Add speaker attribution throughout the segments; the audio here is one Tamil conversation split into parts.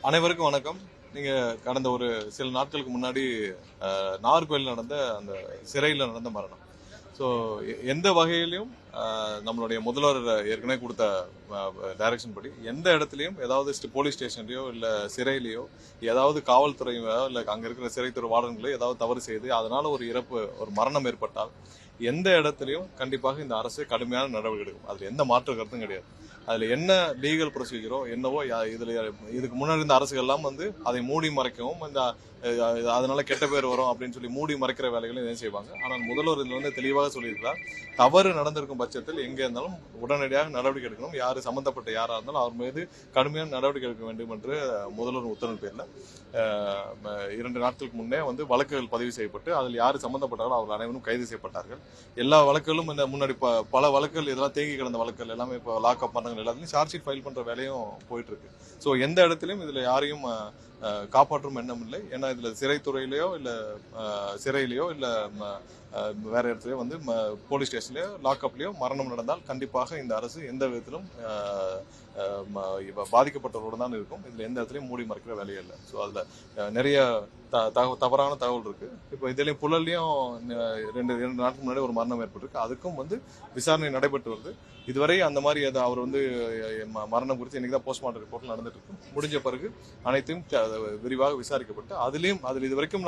Speaker 1: அனைவருக்கும் வணக்கம். நீங்க கடந்த ஒரு சில நாட்களுக்கு முன்னாடி நாகர்கோவில் நடந்த அந்த சிறையில் நடந்த மரணம். ஸோ எந்த வகையிலையும் நம்மளுடைய முதல்வர் ஏற்கனவே கொடுத்த டைரக்ஷன் படி எந்த இடத்துலையும் ஏதாவது போலீஸ் ஸ்டேஷன்லையோ இல்லை சிறையிலையோ ஏதாவது காவல்துறையோ இல்லை அங்கே இருக்கிற சிறைத்துறை வார்டன்களோ ஏதாவது தவறு செய்து அதனால ஒரு இறப்பு ஒரு மரணம் ஏற்பட்டால் எந்த இடத்துலையும் கண்டிப்பாக இந்த அரசு கடுமையான நடவடிக்கை எடுக்கும். அதில் எந்த மாற்று கருத்தும் கிடையாது. அதில் என்ன லீகல் ப்ரொசீஜரோ என்னவோ இதுக்கு முன்னாடி இருந்த அரசுகள்லாம் அதை மூடி மறைக்கவும் அதனால கெட்ட பேர் வரும் அப்படின்னு சொல்லி மூடி மறைக்கிற வேலைகளும் இதை செய்வாங்க. ஆனால் முதல்வர் இதில் தெளிவாக சொல்லியிருக்கிறார், தவறு நடந்திருக்கும் பட்சத்தில் எங்கே இருந்தாலும் உடனடியாக நடவடிக்கை எடுக்கணும். யார் சம்பந்தப்பட்ட யாராக இருந்தாலும் அவர் மீது கடுமையான நடவடிக்கை எடுக்க வேண்டும் என்று முதல்வர் உத்தரவு பேரில் 2 நாட்களுக்கு முன்னே வழக்குகள் பதிவு செய்யப்பட்டு அதில் யார் சம்பந்தப்பட்டார்களோ அவர்கள் அனைவரும் கைது செய்யப்பட்டார்கள். எல்லா வழக்குகளும் இந்த முன்னாடி பல வழக்குகள் இதெல்லாம் தேங்கி கிடந்த வழக்குகள் எல்லாமே இப்போ லாக்அப் பண்ணாங்க. எல்லாத்துலையும் சார்ஜ் ஷீட் ஃபைல் பண்ற வேலையும் போயிட்டு இருக்கு. ஸோ எந்த இடத்துலையும் இதுல யாரையும் காப்பாற்றும் எண்ணம் இல்லை. ஏன்னா இதுல சிறைத்துறையிலையோ இல்ல சிறையிலையோ இல்ல வேற இடத்துலயோ போலீஸ் ஸ்டேஷன்லயோ லாக்அப்லயோ மரணம் நடந்தால் கண்டிப்பாக இந்த அரசு எந்த விதத்திலும் பாதிக்கப்பட்டவரோடு தான் இருக்கும். இதுல எந்த இடத்துலையும் மூடி மறைக்கிற வேலையே இல்லை. ஸோ அதுல நிறைய தவறான தகவல் இருக்கு. இப்போ இதுலயும் புழல்லையும் 2 நாட்களுக்கு முன்னாடி ஒரு மரணம் ஏற்பட்டிருக்கு. அதுக்கும் விசாரணை நடைபெற்று வருது. இதுவரை அந்த மாதிரி அவர் மரணம் குறித்து இன்னைக்கு தான் போஸ்ட்மார்ட்டம் ரிப்போர்ட் நடந்துட்டு இருக்கு. முடிஞ்ச பிறகு அனைத்தையும் விரிவாக விசாரிக்கப்பட்டு அதில் இதுவரைக்கும்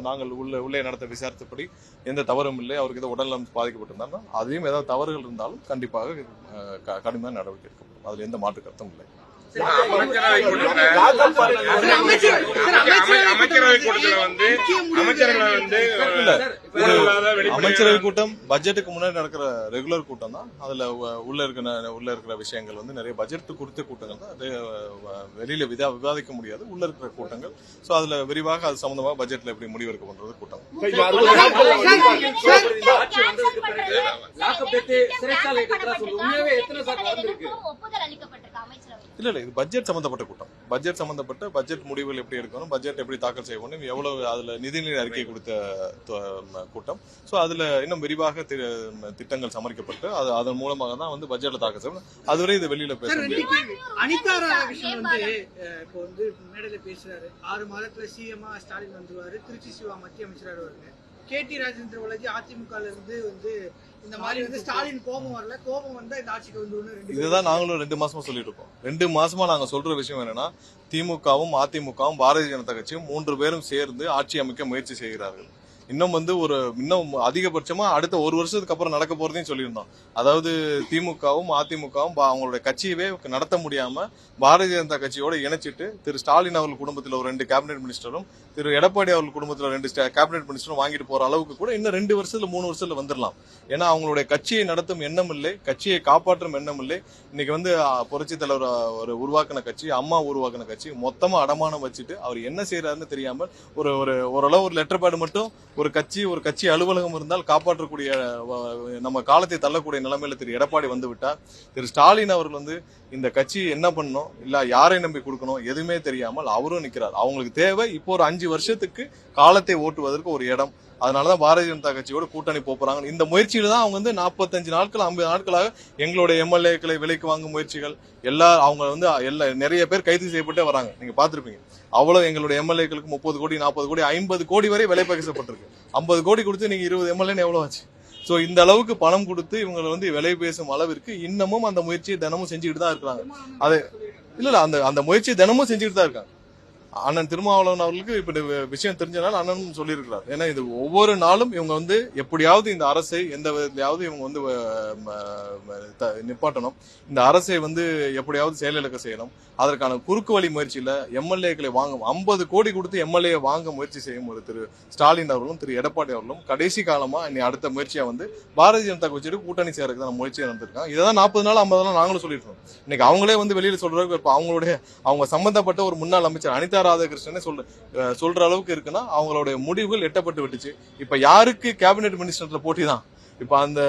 Speaker 1: நாங்கள் உள்ளே நடத்த விசாரித்தபடி எந்த தவறும் இல்லை. அவருக்கு ஏதோ உடல்நலம் பாதிக்கப்பட்டிருந்தாலும் அதையும் ஏதாவது தவறுகள் இருந்தாலும் கண்டிப்பாக கடுமையான நடவடிக்கை எடுக்கப்படும். அதுல எந்த மாற்று கருத்தும் இல்லை. அமைச்சரவை கூட்டம் பட்ஜெட்டுக்கு முன்னாடி நடக்கிற ரெகுலர் கூட்டம் தான். அதுல உள்ள இருக்கிற விஷயங்கள் நிறைய பட்ஜெட் குறித்த கூட்டங்கள் தான். வெளியில விவாதிக்க முடியாது உள்ள இருக்கிற கூட்டங்கள். சோ அதுல விரிவாக அது சம்பந்தமாக பட்ஜெட்ல எப்படி முடிவெடுக்க பண்றது கூட்டம். இல்ல இது பட்ஜெட் சம்பந்தப்பட்ட கூட்டம். பட்ஜெட் முடிவுகள் எப்படி எடுக்கணும், பட்ஜெட் எப்படி தாக்கல் செய்யணும், எவ்வளவு அதுல நிதிநிலை அறிக்கை கொடுத்த கூட்டம். சோ அதுல இன்னும் விரிவாக திட்டங்கள் சமர்ப்பிக்கப்பட்டு அதன் மூலமாக தான் பட்ஜெட்ல தாக்கல் செய்யணும். அதுவரை இது வெளியில
Speaker 2: அனிதா விஷயம் இப்போ மேடையில பேசுறாரு. 6 மாதத்துல சிஎம்ஆ ஸ்டாலின் வந்துருவாரு, திருச்சி சிவா மத்திய அமைச்சராக வருவாங்க. கேடி ராஜேந்திர பாலாஜி அதிமுக இந்த மாதிரி ஸ்டாலின் கோபம் வரல, கோபம் வந்தா இந்த ஆட்சிக்கு
Speaker 1: இதுதான் நாங்களும் 2 மாசமா சொல்லிட்டு இருக்கோம். 2 மாசமா நாங்க சொல்ற விஷயம் என்னன்னா, திமுகவும் அதிமுகவும் பாரதிய ஜனதா கட்சியும் 3 பேரும் சேர்ந்து ஆட்சி அமைக்க முயற்சி செய்கிறார்கள். இன்னும் அதிகபட்சமா அடுத்த 1 வருஷத்துக்கு அப்புறம் நடக்க போறதையும் சொல்லியிருந்தோம். அதாவது திமுகவும் அதிமுகவும் அவங்களுடைய கட்சியவே நடத்த முடியாம பாரதிய ஜனதா கட்சியோட இணைச்சிட்டு திரு ஸ்டாலின் அவர்கள் குடும்பத்தில் ஒரு 2 கேபினெட் மினிஸ்டரும் திரு எடப்பாடி அவர்கள் குடும்பத்தில் 2 கேபினெட் மினிஸ்டரும் வாங்கிட்டு போற அளவுக்கு கூட இன்னும் 2 வருஷத்துல 3 வருஷத்துல வந்துடலாம். ஏன்னா அவங்களுடைய கட்சியை நடத்தும் எண்ணம் இல்லை, கட்சியை காப்பாற்றும் எண்ணம் இல்லை. இன்னைக்கு புரட்சி தலைவர் ஒரு உருவாக்கின கட்சி, அம்மா உருவாக்கின கட்சி மொத்தமா அடமானம் வச்சுட்டு அவர் என்ன செய்யறாருன்னு தெரியாமல் ஓரளவு ஒரு லெட்டர் பேடு மட்டும் ஒரு கட்சி அலுவலகம் இருந்தால் காப்பாற்றக்கூடிய நம்ம காலத்தை தள்ளக்கூடிய நிலைமையில திரு எடப்பாடி விட்டார். திரு ஸ்டாலின் அவர்கள் இந்த கட்சி என்ன பண்ணணும் இல்ல யாரை நம்பி கொடுக்கணும் எதுவுமே தெரியாமல் அவரும் நிக்கிறார். அவங்களுக்கு தேவை இப்போ ஒரு 5 வருஷத்துக்கு காலத்தை ஓட்டுவதற்கு ஒரு இடம். அதனாலதான் பாரதிய ஜனதா கட்சியோட கூட்டணி போறாங்க. இந்த முயற்சியில தான் அவங்க 45 நாட்கள் 50 நாட்களாக எங்களுடைய எம்எல்ஏக்களை விலைக்கு வாங்கும் முயற்சிகள் அவங்க நிறைய பேர் கைது செய்யப்பட்டே வராங்க. நீங்க பாத்திருப்பீங்க. அவ்வளவு எங்களுடைய எம்எல்ஏக்களுக்கு 30 கோடி 40 கோடி 50 கோடி வரை விலை பேசப்பட்டிருக்கு. 50 கோடி கொடுத்து நீங்க 20 எம்எல்ஏன்னு எவ்வளவு ஆச்சு? சோ இந்த அளவுக்கு பணம் கொடுத்து இவங்களை விலை பேசும் அளவிற்கு இன்னமும் அந்த முயற்சியை தினமும் செஞ்சுக்கிட்டு தான் இருக்காங்க. அது இல்ல அந்த முயற்சியை தினமும் செஞ்சுக்கிட்டு தான் இருக்காங்க. அண்ணன் திருமாவளவன் அவர்களுக்கு இப்படி விஷயம் தெரிஞ்சனால அண்ணன் சொல்லியிருக்கிறார். ஏன்னா இது ஒவ்வொரு நாளும் இவங்க எப்படியாவது இந்த அரசை எந்த விதத்திலாவது இவங்க நிப்பாட்டணும், இந்த அரசை எப்படியாவது செயலிழக்க செய்யணும். அதற்கான குறுக்கு வழி முயற்சியில எம்எல்ஏக்களை வாங்கும் 50 கோடி கொடுத்து எம்எல்ஏ வாங்க முயற்சி செய்யும் ஒரு திரு ஸ்டாலின் அவர்களும் திரு எடப்பாடி அவர்களும் கடைசி காலமா இனி அடுத்த முயற்சியா பாரதிய ஜனதா கட்சியோட கூட்டணி சேரக்கு தான் முயற்சியா நடந்திருக்காங்க. இதான் 40 நாள் 50 நாள் நாங்களும் சொல்லிட்டு இன்னைக்கு அவங்களே வெளியில சொல்றதுக்கு இப்ப அவங்க சம்பந்தப்பட்ட ஒரு முன்னாள் அமைச்சர் அனிதா ராதாகிருஷ்ணனே சொல்ற அளவுக்கு இருக்குன்னா அவங்களுடைய முடிவுகள் எட்டப்பட்டு விட்டுச்சு. இப்ப யாருக்கு கேபினெட் மினிஸ்டர்ல போட்டி தான்? இப்ப அந்த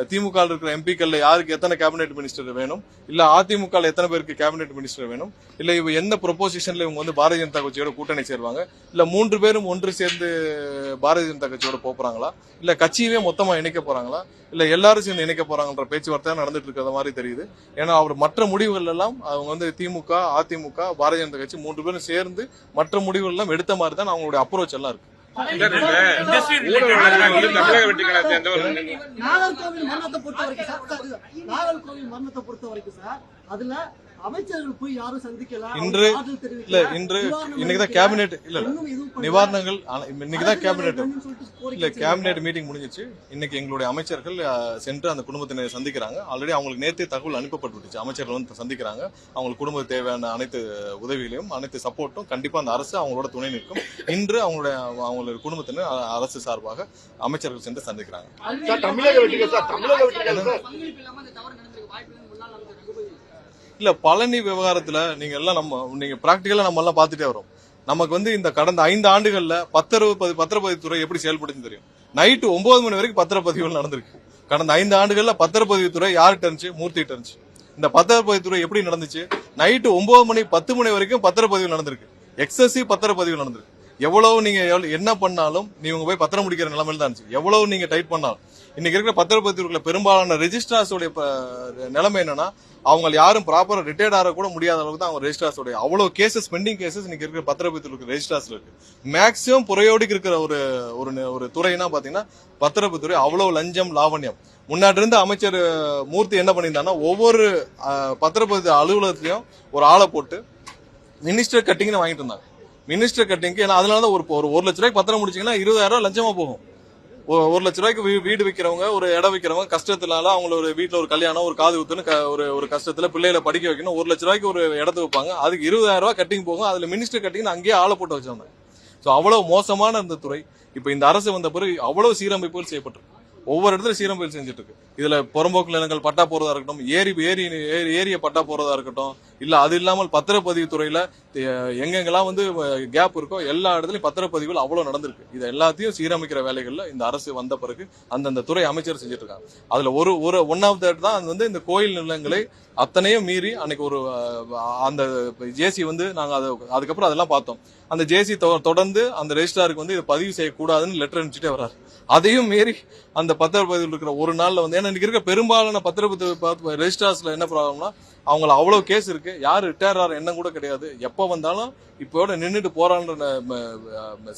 Speaker 1: திமுக இருக்கிற எம்பிக்கள்ல யாருக்கு எத்தனை கேபினெட் மினிஸ்டர் வேணும், இல்ல அதிமுக எத்தனை பேருக்கு கேபினெட் மினிஸ்டர் வேணும், இல்ல இவங்க எந்த ப்ரொபோசிஷன்ல இவங்க வந்து பாரதிய ஜனதா கட்சியோட கூட்டணி சேருவாங்க, இல்ல 3 பேரும் ஒன்று சேர்ந்து பாரதிய ஜனதா கட்சியோட போறாங்களா, இல்ல கட்சியவே மொத்தமா இணைக்க போறாங்களா, இல்ல எல்லாரும் சேர்ந்து இணைக்க போறாங்கன்ற பேச்சுவார்த்தை நடந்துட்டு இருக்கிற மாதிரி தெரியுது. ஏன்னா அவர் மற்ற முடிவுகள் எல்லாம் அவங்க வந்து திமுக, அதிமுக, பாரதிய ஜனதா கட்சி 3 பேரும் சேர்ந்து மற்ற முடிவுகள் எல்லாம் எடுத்த மாதிரி தான் அவங்களுடைய அப்ரோச் எல்லாம் இருக்கு.
Speaker 3: நாகர்கோவில் மரணத்தை பொறுத்த வரைக்கும் சார் அதுல அமைச்சர்கள் போய் யாரும் சந்திக்கல.
Speaker 1: இன்னைக்குதான் கேபினெட் நிவாரணங்கள் இன்னைக்குதான் கேபினெட் மீட்டிங் முடிஞ்சிச்சு. இன்னைக்கு எங்களுடைய அமைச்சர்கள் சென்று அந்த குடும்பத்தினரை சந்திக்கிறாங்க. ஆல்ரெடி அவங்களுக்கு நேரத்தை தகவல் அனுப்பப்பட்டுச்சு. அமைச்சர்கள் வந்து சந்திக்கிறாங்க. அவங்களுக்கு குடும்பத்துக்கு தேவையான அனைத்து உதவிகளையும் அனைத்து சப்போர்ட்டும் கண்டிப்பா அந்த அரசு அவங்களோட துணை நிற்கும். இன்று அவங்களுடைய குடும்பத்தினர் அரசு சார்பாக அமைச்சர்கள் சென்று சந்திக்கிறாங்க. இல்ல பழனி விவகாரத்துல நீங்க பிராக்டிகலா நம்ம எல்லாம் பாத்துட்டே வரோம். நமக்கு வந்து இந்த கடந்த 5 ஆண்டுகள்ல பத்திரப்பதிவுத்துறை எப்படி செயல்படுன்னு தெரியும். நைட்டு 9 மணி வரைக்கும் பத்திரப்பதிவுகள் நடந்திருக்கு. கடந்த 5 ஆண்டுகள்ல பத்திரப்பதிவுத்துறை யார்கிட்ட இருந்துச்சு? மூர்த்திகிட்ட இருந்துச்சு. இந்த பத்திரப்பதிவுத்துறை எப்படி நடந்துச்சு? நைட்டு 9 மணி 10 மணி வரைக்கும் பத்திரப்பதிவு நடந்திருக்கு. எக்ஸசிவ் பத்திரப்பதிவு நடந்திருக்கு. எவ்வளவு நீங்க என்ன பண்ணாலும் நீங்க போய் பத்திரம் முடிக்கிற நிலைமையில தான் இருந்துச்சு. எவ்வளவு நீங்க டைட் பண்ணாலும் இன்னைக்கு இருக்கிற பத்திரப்பதிவுகளை பெரும்பாலான ரெஜிஸ்ட்ரார்ஸோட நிலைமை என்னன்னா, அவங்க யாரும் ப்ராப்பரா ரிட்டையர்ட் ஆக கூட முடியாத அளவுக்கு தான் அவங்க ரெஜிஸ்ட்ரார்ஸோட அவ்வளவு கேசஸ் பெண்டிங் கேசஸ் இன்னைக்கு இருக்கிற பத்திரப்பதிவு ரெஜிஸ்ட்ரார்ஸ்ல இருக்கு. மேக்சிமம் புறையோடிக்கு இருக்கிற ஒரு துறைனா பாத்தீங்கன்னா பத்திரப்பதிவுத்துறை. அவ்வளவு லஞ்சம் லாவண்யம். முன்னாடி இருந்த அமைச்சர் மூர்த்தி என்ன பண்ணியிருந்தாங்கன்னா, ஒவ்வொரு பத்திரப்பதிவு அலுவலகத்திலையும் ஒரு ஆளை போட்டு மினிஸ்டர் கட்டிங்னு வாங்கிட்டு இருந்தாங்க. மினிஸ்டர் கட்டிங்க்கு ஏன்னா அதனாலதான் ஒரு 1 லட்ச ரூபாய்க்கு பத்திரம் முடிச்சீங்கன்னா 20,000 ரூபாய் லஞ்சமா போகும். 1 லட்ச ரூபாய்க்கு வீடு விற்கிறவங்க, ஒரு இடம் விற்கிறவங்க கஷ்டத்தினால அவங்கள வீட்டுல ஒரு கல்யாணம், ஒரு காது ஊத்துன்னு ஒரு கஷ்டத்துல பிள்ளைகளை படிக்க வைக்கணும். 1 லட்ச ரூபாய்க்கு ஒரு இடத்த வைப்பாங்க. அதுக்கு 20,000 ரூபாய் கட்டிங் போகும். அதுல மினிஸ்டர் கட்டிங் அங்கேயே ஆளை போட்டு வச்சிருந்தாங்க. சோ அவ்வளவு மோசமான இந்த துறை. இப்ப இந்த அரசு வந்த பிறகு அவ்வளவு சீரமைப்புகள் செய்யப்பட்டிருக்கு. ஒவ்வொரு இடத்துல சீரமைப்பு செஞ்சுட்டு இருக்கு. இதுல புறம்போக்கு நிலங்கள் பட்டா போறதா இருக்கட்டும், ஏரிய பட்டா போறதா இருக்கட்டும், இல்ல அது இல்லாமல் பத்திரப்பதிவு துறையில எங்கெங்கெல்லாம் வந்து கேப் இருக்கோ எல்லா இடத்துலயும் பத்திரப்பதிவுகள் அவ்வளவு நடந்திருக்கு. இது எல்லாத்தையும் சீரமைக்கிற வேலைகள்ல இந்த அரசு வந்த பிறகு அந்தந்த துறை அமைச்சர் செஞ்சுட்டு இருக்காங்க. அதுல ஒரு 1/3 தான் வந்து இந்த கோயில் நிலங்களை அத்தனையும் மீறி அன்னைக்கு அந்த ஜேசி வந்து நாங்க அதுக்கப்புறம் அதெல்லாம் பார்த்தோம். அந்த ஜேசி தொடர்ந்து அந்த ரெஜிஸ்ட்ராருக்கு வந்து இதை பதிவு செய்யக்கூடாதுன்னு லெட்டர் அனுப்பிச்சுட்டே வர்றாரு. அதையும் மீறி அந்த பத்திரப்பதிவில் இருக்கிற ஒரு நாள்ல வந்து ஏன்னா இன்னைக்கு இருக்க பெரும்பாலான பத்திரப்பதிவு ரெஜிஸ்ட்ரார்ஸ்ல என்ன ப்ராப்ளம்னா, அவங்கள அவ்வளவு கேஸ் இருக்கு. யாரு ரிட்டையர் ஆகிற எண்ணம் கூட கிடையாது. எப்ப வந்தாலும் இப்போட நின்றுட்டு போறான்ற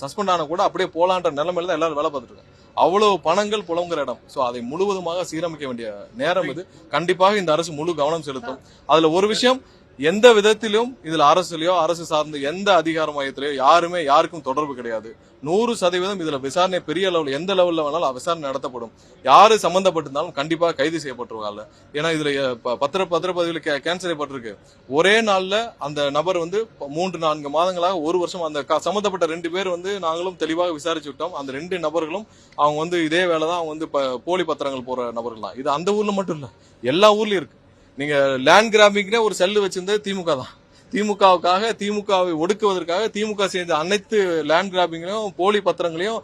Speaker 1: சஸ்பெண்ட் ஆன கூட அப்படியே போலான்ற நிலைமையில தான் எல்லாரும் வேலை பார்த்துட்டு இருக்காங்க. அவ்வளவு பணங்கள் புலங்குற இடம். சோ அதை முழுவதுமாக சீரமைக்க வேண்டிய நேரம் இது. கண்டிப்பாக இந்த அரசு முழு கவனம் செலுத்தும். அதுல ஒரு விஷயம், எந்த விதத்திலும் இதுல அரசுலயோ அரசு சார்ந்த எந்த அதிகார மையத்திலயோ யாருமே யாருக்கும் தொடர்பு கிடையாது. 100% இதுல விசாரணை பெரிய லெவல் எந்த லெவல்ல வேணாலும் விசாரணை நடத்தப்படும். யாரு சம்பந்தப்பட்டிருந்தாலும் கண்டிப்பா கைது செய்யப்பட்டுருவாங்க. ஏன்னா இதுல பத்திரப்பதிவுல கேன்சல் செய்யப்பட்டிருக்கு. ஒரே நாள்ல அந்த நபர் வந்து 3-4 மாதங்களாக 1 வருஷம் அந்த சம்பந்தப்பட்ட 2 பேர் வந்து நாங்களும் தெளிவாக விசாரிச்சு விட்டோம். அந்த 2 நபர்களும் அவங்க வந்து இதே வேலைதான் அவங்க வந்து போலி பத்திரங்கள் போற நபர்கள் தான். இது அந்த ஊர்ல மட்டும் இல்ல, எல்லா ஊர்லயும் இருக்கு. நீங்க லேண்ட் கிராபிங்னே ஒரு செல்லு வச்சிருந்தது திமுக தான். திமுகவை ஒடுக்குவதற்காக திமுக சேர்ந்த அனைத்து லேண்ட் கிராபிங்கையும் போலி பத்திரங்களையும்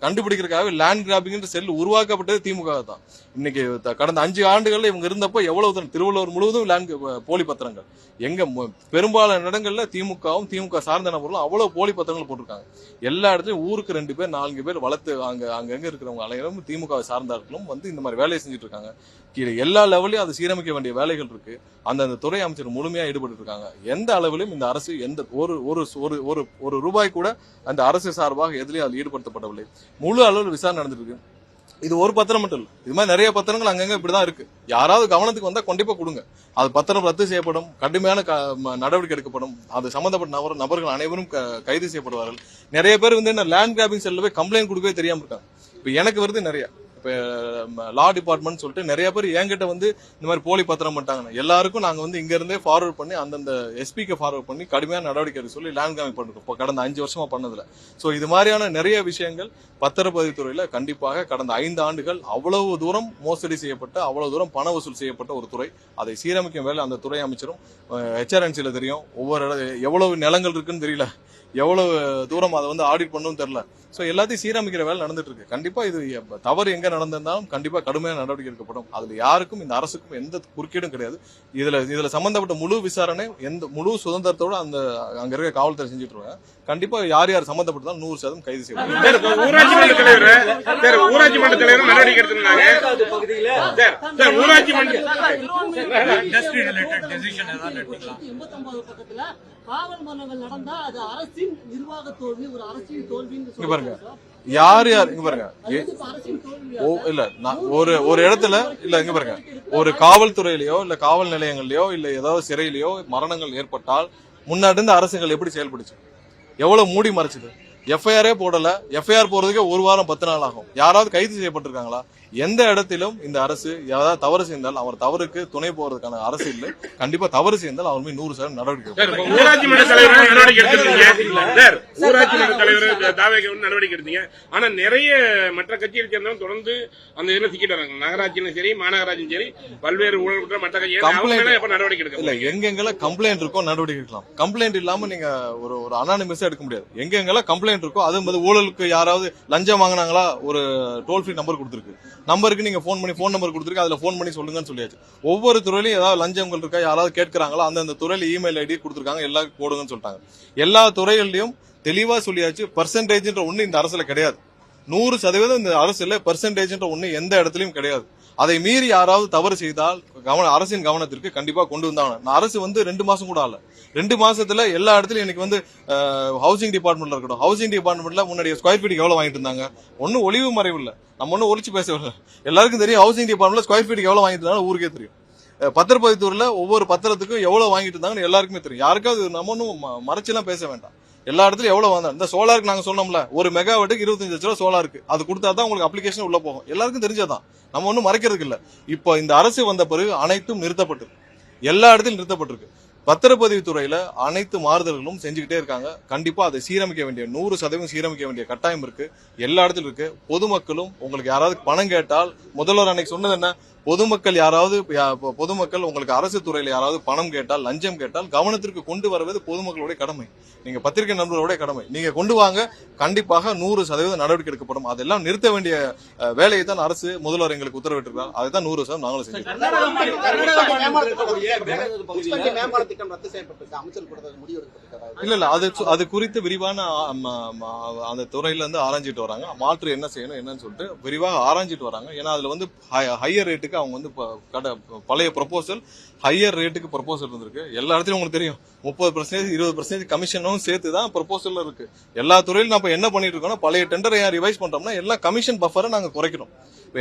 Speaker 1: கண்டுபிடிக்கிறதுக்காக லேண்ட் கிராபிங் செல் உருவாக்கப்பட்டது திமுக தான். இன்னைக்கு கடந்த 5 ஆண்டுகள்ல இவங்க இருந்தப்போ எவ்வளவு திருவள்ளூர் முழுவதும் போலி பத்திரங்கள். எங்க பெரும்பாலான இடங்கள்ல திமுக சார்ந்த நபர்களும் அவ்வளவு போலி பத்திரங்கள் போட்டிருக்காங்க. எல்லா இடத்துலயும் ஊருக்கு 2 பேர் 4 பேர் வளர்த்து அங்கங்க இருக்கிறவங்க அனைவரும் திமுக சார்ந்தார்களும் வந்து இந்த மாதிரி வேலையை செஞ்சுட்டு இருக்காங்க. கீழே எல்லா லெவலையும் அதை சீரமைக்க வேண்டிய வேலைகள் இருக்கு. அந்தந்த துறை அமைச்சர் முழுமையா ஈடுபட்டு இருக்காங்க. எந்த அளவிலும் இந்த அரசு எந்த ஒரு ரூபாய் கூட அந்த அரசு சார்பாக எதுலயும் அதில் ஈடுபடுத்தப்படவில்லை. முழு அளவில் விசாரணை நடந்துட்டு இருக்கு. இது ஒரு பத்திரம் மட்டும் இல்ல, இது மாதிரி நிறைய பத்திரங்கள் அங்கங்க இப்படிதான் இருக்கு. யாராவது கவனத்துக்கு வந்தா கண்டிப்பா கொடுங்க. அது பத்திரம் ரத்து செய்யப்படும், கடுமையான நடவடிக்கை எடுக்கப்படும். அது சம்பந்தப்பட்ட நபர்கள் அனைவரும் கைது செய்யப்படுவார்கள். நிறைய பேர் வந்து என்ன லேண்ட் கிராபிங் செல்ல போய் கம்ப்ளைண்ட் கொடுக்கவே தெரியாம இருக்காங்க. இப்ப எனக்கு வருது நிறைய. லா டிபார்ட்மெண்ட் சொல்லிட்டு நிறைய பேர் என்கிட்ட வந்து இந்த மாதிரி போலி பத்திரம் பண்ணிட்டாங்க. எல்லாருக்கும் நாங்க வந்து இங்க இருந்தே ஃபார்வர்ட் பண்ணி அந்தந்த எஸ்பிக்கு ஃபார்வர்ட் பண்ணி கடுமையான நடவடிக்கை சொல்லி லேண்ட் கிராபிங் பண்ணிருக்கோம் கடந்த 5 வருஷமா பண்ணதுல. சோ இது மாதிரியான நிறைய விஷயங்கள் பத்திரப்பதிவுத்துறையில கண்டிப்பாக கடந்த 5 ஆண்டுகள் அவ்வளவு தூரம் மோசடி செய்யப்பட்ட, அவ்வளவு தூரம் பண வசூல் செய்யப்பட்ட ஒரு துறை. அதை சீரமைக்கும் வேலை அந்த துறை அமைச்சரும் HRNCல தெரியும். ஒவ்வொரு எவ்வளவு நிலங்கள் இருக்குன்னு தெரியல, எவ்வளவு தூரம் அதை வந்து ஆடிட் பண்ணவும் தெரியல. சோ எல்லாத்தையும் சீரமைக்கிற வேலை நடந்துட்டு இருக்கு. கண்டிப்பா இது தவறு எங்க நடந்திருந்தாலும் கண்டிப்பா கடுமையான நடவடிக்கை எடுக்கப்படும். அதுல யாருக்கும் இந்த அரசுக்கும் எந்த குறுக்கீடும் கிடையாது. இதுல சம்பந்தப்பட்ட முழு விசாரணை முழு சுதந்திரத்தோட அங்க இருக்க காவல்துறை செஞ்சுட்டு இருக்காங்க. கண்டிப்பா யார் சம்பந்தப்பட்டதாலும் 100% கைது செய்வாங்க.
Speaker 4: ஊராட்சி மன்ற தலைவர் நடவடிக்கை எடுத்திருந்தாங்க. ஊராட்சி மன்ற
Speaker 3: பக்கத்துல காவல் மரணங்கள் நடந்தா அது அரசின் நிர்வாக தோல்வி, ஒரு அரசின் தோல்வின்னு
Speaker 1: இங்க பாருங்க யார் இங்க பாருங்க
Speaker 3: அரசின் தோல்வி
Speaker 1: இல்ல ஒரு இடத்துல இல்ல இங்க பாருங்க ஒரு காவல்துறையிலயோ இல்ல காவல் நிலையங்கள்லயோ இல்ல ஏதாவது சிறையிலயோ மரணங்கள் ஏற்பட்டால் முன்னாடி இருந்த அரசுகள் எப்படி செயல்படுச்சு, எவ்வளவு மூடி மறைச்சது. எஃப்ஐஆரே போடல, எஃப்ஐஆர் போறதுக்கே 1 வாரம் 10 நாள் ஆகும். யாராவது கைது செய்யப்பட்டிருக்காங்களா? எந்த இடத்திலும் இந்த அரசு ஏதாவது தவறு செய்தால் அவர் தவறுக்கு துணை போறதுக்கான அரசு இல்லை. கண்டிப்பா தவறு செய்தால் அவர் மீது 100% நடவடிக்கை.
Speaker 4: ஊராட்சி மன்ற தலைவர் நடவடிக்கை எடுத்திருந்தீங்க. ஊராட்சி மன்ற தலைவர் தாவேக நடவடிக்கை எடுத்தீங்க. ஆனா நிறைய மற்ற கட்சியை சேர்ந்தவங்க தொடர்ந்து அந்த இதுல சிக்கிட்டு வராங்க. நகராட்சியும் சரி மாநகராட்சியும் சரி பல்வேறு ஊழல் மற்ற கட்சி நடவடிக்கை எடுக்க
Speaker 1: இல்ல. எங்கெங்கெல்லாம் கம்ப்ளைண்ட் இருக்கோ நடவடிக்கை எடுக்கலாம். கம்ப்ளைண்ட் இல்லாம நீங்க ஒரு அனானிமஸா எடுக்க முடியாது. எங்கெங்கெல்லாம் கம்ப்ளைண்ட் இருக்கோ அது ஊழலுக்கு யாராவது லஞ்சம் வாங்கினாங்களா ஒரு டோல் ஃப்ரீ நம்பர் கொடுத்துருக்கு. நம்பருக்கு நீங்க ஃபோன் நம்பர் கொடுத்துருக்கு, அதுல ஃபோன் பண்ணி சொல்லுங்கன்னு சொல்லியாச்சு. ஒவ்வொரு துறையிலும் ஏதாவது லஞ்சங்கள் இருக்கா, யாராவது கேட்கறாங்களா, அந்த துறையில இமெயில் ஐடி கொடுத்துருக்காங்க, எல்லாம் போடுங்கன்னு சொல்லிட்டாங்க. எல்லா துறைகள்லயும் தெளிவா சொல்லியாச்சு. பெர்சன்டேஜ்ன்ற ஒண்ணு இந்த அரசுல கிடையாது. 100% இந்த அரசுல பெர்சன்டேஜ்ன்ற ஒண்ணு எந்த இடத்துலயும் கிடையாது. அதை மீறி யாராவது தவறு செய்தால் அரசின் கவனத்திற்கு கண்டிப்பா கொண்டு வந்தாங்க. அரசு 2 மாசம் கூட ஆகல. 2 மாசத்துல எல்லா இடத்துலயும் இன்னைக்கு ஹவுசிங் டிபார்ட்மெண்ட்ல இருக்கட்டும், ஹவுசிங் டிபார்ட்மெண்ட்ல முன்னாடி ஸ்கொயர் ஃபீட்டுக்கு எவ்வளவு வாங்கிட்டு இருந்தாங்க, ஒன்னும் ஒளிவு மறைவு இல்ல, நம்ம ஒன்னும் ஒளிச்சு பேசவில்லை. எல்லாருக்கும் தெரியும் ஹவுசிங் டிபார்ட்மெண்ட்ல ஸ்கொயர் ஃபீட்டுக்கு எவ்வளவு வாங்கிட்டு இருந்தாங்க ஊருக்கே தெரியும். பத்திரப்பதித்தூர்ல ஒவ்வொரு பத்திரத்துக்கும் எவ்வளவு வாங்கிட்டு இருந்தாங்கன்னு எல்லாருக்குமே தெரியும். யாருக்காவது நம்ம ஒன்னும் மறைச்செல்லாம் பேச வேண்டாம். எல்லா இடத்துலயும் எவ்வளவு வந்தா இந்த சோலாருக்கு நாங்க சொன்னோம்ல, ஒரு மெகாவாட்டுக்கு 25 லட்சம் ரூபாய் சோலாருக்கு, அது கொடுத்தாதான் உங்களுக்கு அப்ளிகேஷன் உள்ள போகும். எல்லாருக்கும் தெரிஞ்சதான், நம்ம ஒன்னும் மறைக்கிறதுக்கு இல்ல. இப்ப இந்த அரசு வந்த பிறகு அனைத்தும் நிறுத்தப்பட்டிருக்கு. எல்லா இடத்திலும் நிறுத்தப்பட்டிருக்கு. பத்திரப்பதிவு துறையில அனைத்து மாறுதல்களும் செஞ்சுக்கிட்டே இருக்காங்க. கண்டிப்பா அதை சீரமைக்க வேண்டிய 100% சீரமைக்க வேண்டிய கட்டாயம் இருக்கு. எல்லா இடத்திலும் இருக்கு. பொதுமக்களும் உங்களுக்கு யாராவது பணம் கேட்டால், முதல்வர் அன்னைக்கு சொன்னது என்ன, பொதுமக்கள் உங்களுக்கு அரசு துறையில யாராவது பணம் கேட்டால், லஞ்சம் கேட்டால் கவனத்திற்கு கொண்டு வருவது பொதுமக்களுடைய கடமை. நீங்க பத்திரிகை நண்பர்களுடைய கடமை. நீங்க கொண்டு வாங்க, கண்டிப்பாக 100% நடவடிக்கை எடுக்கப்படும். அதெல்லாம் நிறுத்த வேண்டிய வேலையை தான் அரசு முதல்வர் எங்களுக்கு உத்தரவிட்டிருக்கார். அதை தான் 100% நாங்களும் செஞ்சோம். இல்ல அது குறித்து விரிவான அந்த துறையில இருந்து ஆராய்ஞ்சிட்டு வராங்க. மாற்று என்ன செய்யணும் என்னன்னு சொல்லிட்டு விரிவாக ஆராய்ஞ்சிட்டு வராங்க. ஏன்னா அதுல ஹையர் ரேட்டுக்கு அவங்க பழைய ப்ரொபோசல் ஹையர் ரேட்டுக்கு ப்ரொபோசல் இருந்திருக்கு. எல்லா இடத்துலயும் உங்களுக்கு தெரியும் 30% 20% கமிஷனும் சேர்த்துதான் ப்ரொபோசல்ல இருக்கு. எல்லா துறையிலும் நம்ம என்ன பண்ணிட்டு இருக்கோம்னா, பழைய டெண்டரை ரிவைஸ் பண்றோம்னா எல்லாம் கமிஷன் பஃபரை நாங்க குறைக்கணும்.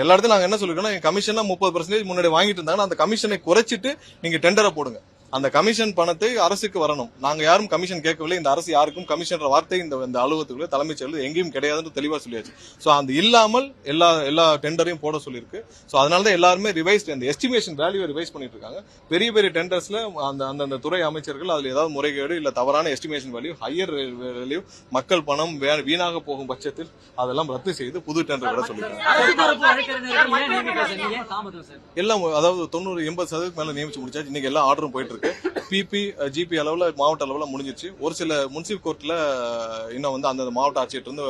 Speaker 1: எல்லா இடத்துல நாங்க என்ன சொல்லிருக்கோம், கமிஷனா 30% முன்னாடி வாங்கிட்டு இருந்தாங்கன்னா அந்த கமிஷனை குறைச்சிட்டு நீங்க டெண்டரை போடுங்க. அந்த கமிஷன் பணத்தை அரசுக்கு வரணும். நாங்க யாரும் கமிஷன் கேட்கவில்லை. இந்த அரசு யாருக்கும் கமிஷன் வார்த்தை இந்த அலுவலகத்துக்குள்ள தலைமைச் செயலர் எங்கேயும் கிடையாதுன்னு தெளிவா சொல்லியாச்சு. சோ அது இல்லாமல் எல்லா டெண்டரையும் போட சொல்லியிருக்கு. சோ அதனாலதான் எல்லாருமே ரிவைஸ் அந்த எஸ்டிமேஷன் வேல்யூ ரிவைஸ் பண்ணிட்டு இருக்காங்க. பெரிய டெண்டர்ஸ்ல அந்த துறை அமைச்சர்கள் அதுல ஏதாவது முறைகேடு இல்ல தவறான எஸ்டிமேஷன் வேல்யூ, ஹையர் வேல்யூ, மக்கள் பணம் வீணாக போகும் பட்சத்தில் அதெல்லாம் ரத்து செய்து புது டெண்டர் விட சொல்லியிருக்காங்க. எல்லாம் அதாவது 90-80% மேல நியமிச்சு முடிச்சாச்சு. இன்னைக்கு எல்லா ஆர்டரும் போயிட்டு இருக்கு. பிபி ஜிபி அளவுல மாவட்ட அளவுல முடிஞ்சிருச்சு. ஒரு சில முனிசிபல் கோர்ட்ல இன்னும் அந்த மாவட்ட ஆட்சியர் இருந்து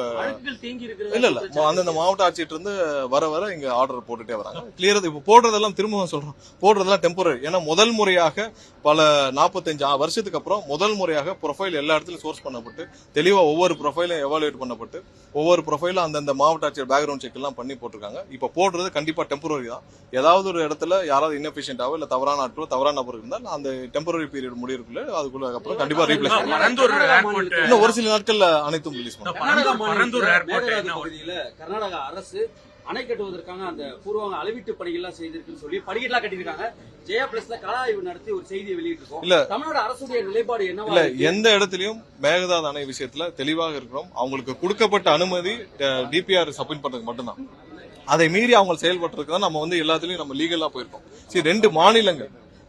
Speaker 1: அந்த மாவட்ட ஆட்சியர் இருந்து வர இங்க ஆர்டர் போட்டுட்டே வராங்க. கிளியர் இப்ப போடுறதெல்லாம் திரும்ப சொல்றோம், போடுறதெல்லாம் டெம்பரரி. ஏன்னா முதல் முறையாக பல 45 வருஷத்துக்கு அப்புறம் முதல் முறையாக ப்ரொஃபைல் எல்லா இடத்துலயும் சோர்ஸ் பண்ணப்பட்டு தெளிவா ஒவ்வொரு ப்ரொஃபைலும் எவாலுவேட் பண்ணப்பட்டு ஒவ்வொரு ப்ரொஃபைலும் அந்த மாவட்ட ஆட்சியர் பேக்ரவுண்ட் செக் எல்லாம் பண்ணி போட்டிருக்காங்க. இப்ப போடுறது கண்டிப்பா டெம்பரரி தான். ஏதாவது ஒரு இடத்துல யாராவது இன்எஃபிஷியன்டாவோ இல்ல தவறான ஆட்களோ தவறான நபர் இருந்தால் அந்த டெம்பரரி பீரியட் முடியிருக்குள்ள அதுக்குள்ள அப்புறம் கண்டிப்பா ரீப்ளேஸ் பண்ணுவாங்க. ஒரு சில நாட்கள்ல அனைத்தும் ரிலீஸ் பண்ணுவாங்க.
Speaker 5: கர்நாடக அரசு அணை கட்டுவதற்கான அந்த பூர்வாங்க அளவீட்டு பணிகள்லாம் செய்திருக்குன்னு சொல்லி படிக்கெல்லாம் கட்டிருக்காங்க. ஜெயா பிளஸ்ல கள ஆய்வு நடத்தி ஒரு செய்தியை வெளியிட்டிருக்கோம். இல்ல தமிழ்நாடு அரசுடைய நிலைப்பாடு என்ன?
Speaker 1: இல்ல எந்த இடத்திலையும் மேகதாது அணை விஷயத்துல தெளிவாக இருக்கிறோம். அவங்களுக்கு கொடுக்கப்பட்ட அனுமதி டிபிஆர் சப்மிட் பண்றதுக்கு மட்டும்தான். அதை மீறி அவங்க செயல்பட்டு நம்ம எல்லாத்துலயும் நம்ம லீகலா போயிருக்கோம். சரி,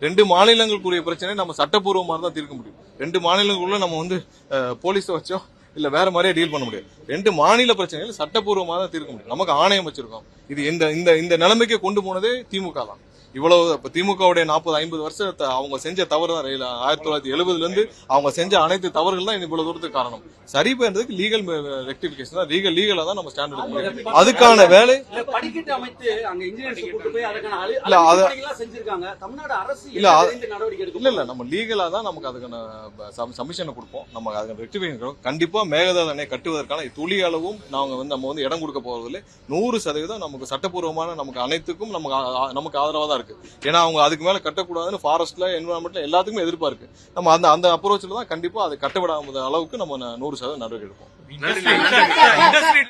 Speaker 1: 2 மாநிலங்களுக்குரிய பிரச்சனை நம்ம சட்டப்பூர்வமா தான் தீர்க்க முடியும். 2 மாநிலங்களுக்குள்ள நம்ம போலீஸை வச்சோ இல்ல வேற மாதிரியே டீல் பண்ண முடியாது. 2 மாநில பிரச்சனைகள் சட்டப்பூர்வமா தான் தீர்க்க முடியும். நமக்கு ஆணையம் வச்சிருக்கோம். இது இந்த நிலைமைக்கு கொண்டு போனதே திமுக தான். இவ்வளவு இப்ப திமுகவுடைய 40-50 வருஷத்தை அவங்க செஞ்ச தவறு தான் 1970 இருந்து அவங்க செஞ்ச அனைத்து தவறுகள் தான் இவ்வளவு தூரத்துக்கு காரணம். சரி பண்றதுக்கு லீகல் ரெக்டிபிகேஷன் தான், லீகலா தான் நம்ம ஸ்டாண்ட் எடுக்க முடியும். அதுக்கான வேலை
Speaker 5: இல்ல, படிக்கட்டு அமைத்து அங்க இன்ஜினியர்ஸ் கூட்டு போய் அதுக்கான
Speaker 1: இல்ல, அது-
Speaker 5: பணிகள்லாம் செஞ்சிருக்காங்க. தமிழ்நாடு அரசு
Speaker 1: இல்ல, அது-
Speaker 5: இந்த நடவடிக்கை எடுக்கும்.
Speaker 1: இல்ல நம்ம லீகலா தான் நமக்கு அதுக்கான சமிஷனை கொடுப்போம். நம்ம அதுக்கான ரெக்டிபிகேஷன் கண்டிப்பா மேகதாது அணை கட்டுவதற்கான துளி அளவும் நம்ம வந்து இடம் கொடுக்க போவதில்லை. 100% நமக்கு சட்டப்பூர்வமான நமக்கு அனைத்துக்கும் நமக்கு ஆதரவா தான் இருக்கு. ஏன்னா அவங்க அதுக்கு மேல கட்டக்கூடாதுன்னு ஃபாரஸ்ட்ல என்விரான்மெண்ட்ல எல்லாத்துக்குமே எதிர்பார்க்கு. நம்ம அந்த அப்ரோச்ல தான் கண்டிப்பா அதை கட்டவிடாத அளவுக்கு நம்ம 100% நடவடிக்கை எடுப்போம்.
Speaker 4: நன்றி.